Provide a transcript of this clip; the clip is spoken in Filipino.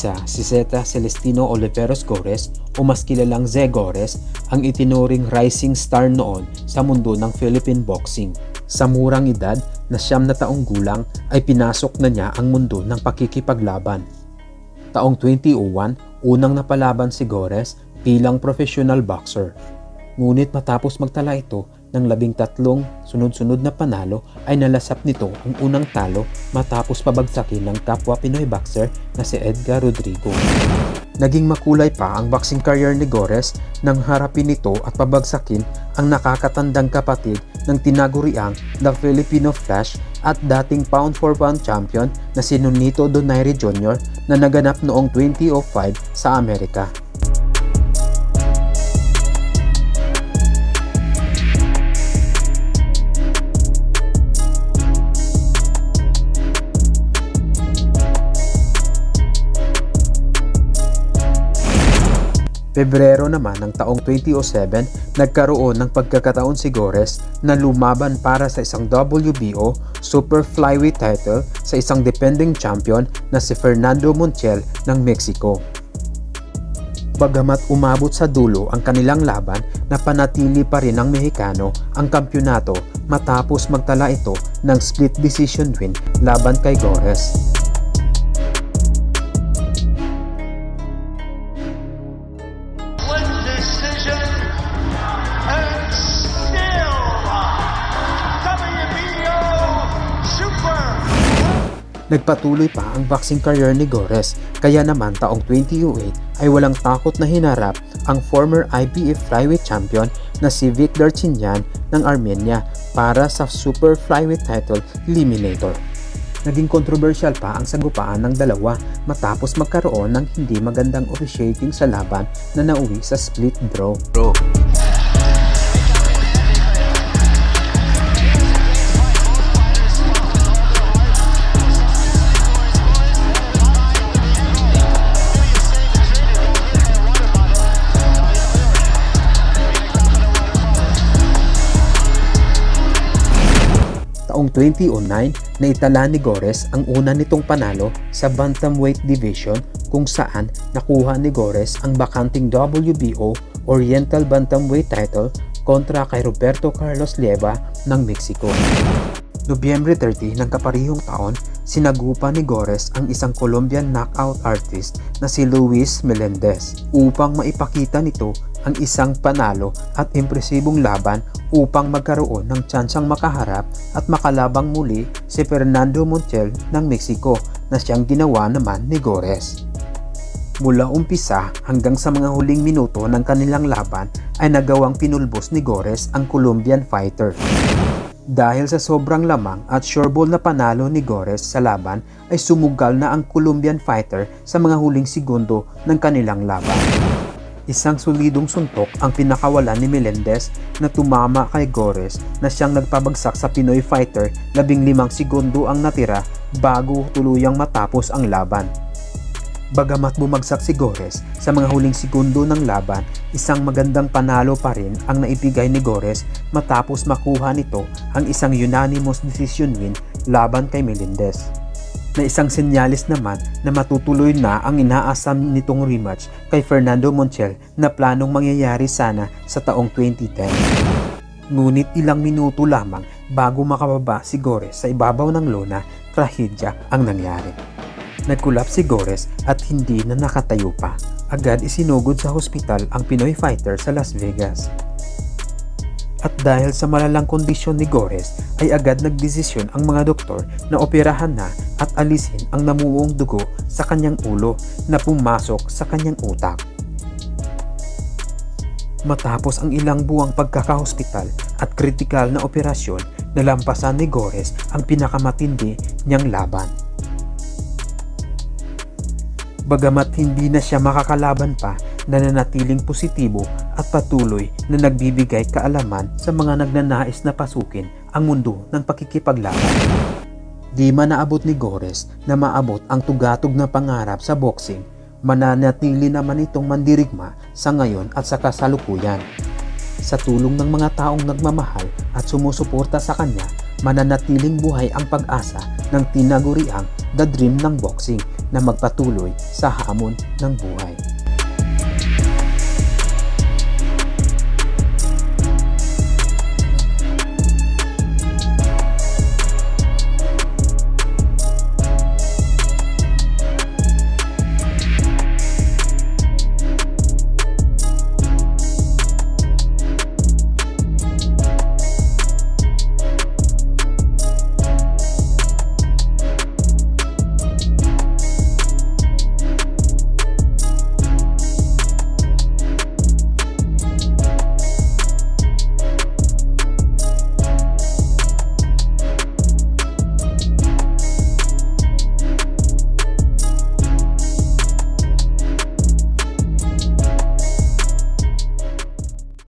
Isa si Zeta Celestino Oliveros Gorres o mas kilalang Ze Gorres ang itinuring rising star noon sa mundo ng Philippine boxing. Sa murang edad na 9 na taong gulang ay pinasok na niya ang mundo ng pakikipaglaban. Taong 2001, unang napalaban si Gorres bilang professional boxer. Ngunit matapos magtala ito ng 13 sunod-sunod na panalo ay nalasap nito ang unang talo matapos pabagsakin ng kapwa Pinoy boxer na si Edgar Rodrigo. Naging makulay pa ang boxing career ni Gorres nang harapin nito at pabagsakin ang nakakatandang kapatid ng tinaguriang The Filipino Flash at dating pound for pound champion na si Nonito Donaire Jr. na naganap noong 2005 sa Amerika. Pebrero naman ng taong 2007, nagkaroon ng pagkakataon si Gorres na lumaban para sa isang WBO Super Flyweight title sa isang defending champion na si Fernando Montiel ng Mexico. Bagamat umabot sa dulo ang kanilang laban, napanatili pa rin ng Mexicano ang kampyonato matapos magtala ito ng split decision win laban kay Gorres. Nagpatuloy pa ang boxing career ni Gorres, kaya naman taong 2008 ay walang takot na hinarap ang former IBF flyweight champion na si Vic Darchinyan ng Armenia para sa Super Flyweight title eliminator. Naging controversial pa ang sagupaan ng dalawa matapos magkaroon ng hindi magandang officiating sa laban na nauwi sa split draw. Taong 2009, naitala ni Gorres ang una nitong panalo sa bantamweight division kung saan nakuha ni Gorres ang bakanting WBO Oriental Bantamweight title kontra kay Roberto Carlos Leyva ng Mexico. Nobyembre 30 ng kaparehong taon, sinagupa ni Gorres ang isang Colombian knockout artist na si Luis Melendez upang maipakita nito ang isang panalo at impresibong laban upang magkaroon ng tsansang makaharap at makalabang muli si Fernando Montiel ng Mexico na siyang ginawa naman ni Gorres. Mula umpisa hanggang sa mga huling minuto ng kanilang laban ay nagawang pinulbos ni Gorres ang Colombian fighter. Dahil sa sobrang lamang at sureball na panalo ni Gorres sa laban ay sumugal na ang Colombian fighter sa mga huling segundo ng kanilang laban. Isang solidong suntok ang pinakawalan ni Melendez na tumama kay Gorres na siyang nagpabagsak sa Pinoy fighter 15 segundo ang natira bago tuluyang matapos ang laban. Bagamat bumagsak si Gorres sa mga huling segundo ng laban, isang magandang panalo pa rin ang naibigay ni Gorres matapos makuha nito ang isang unanimous decision win laban kay Melendez. Na isang senyalis naman na matutuloy na ang inaasam nitong rematch kay Fernando Montiel na planong mangyayari sana sa taong 2010. Ngunit ilang minuto lamang bago makababa si Gorres sa ibabaw ng lona, trahedya ang nangyari. Nagkulap si Gorres at hindi na nakatayo pa. Agad isinugod sa hospital ang Pinoy fighter sa Las Vegas. At dahil sa malalang kondisyon ni Gorres ay agad nagdesisyon ang mga doktor na operahan na at alisin ang namuong dugo sa kanyang ulo na pumasok sa kanyang utak. Matapos ang ilang buwang pagkakahospital at kritikal na operasyon, nalampasan ni Gorres ang pinakamatindi niyang laban. Bagamat hindi na siya makakalaban pa, nananatiling positibo at patuloy na nagbibigay kaalaman sa mga nagnanais na pasukin ang mundo ng pakikipaglaban. Di man naabot ni Gorres na maabot ang tugatog na pangarap sa boxing, mananatili naman itong mandirigma sa ngayon at sa kasalukuyan. Sa tulong ng mga taong nagmamahal at sumusuporta sa kanya, mananatiling buhay ang pag-asa ng tinaguriang The Dream ng boxing na magpatuloy sa hamon ng buhay.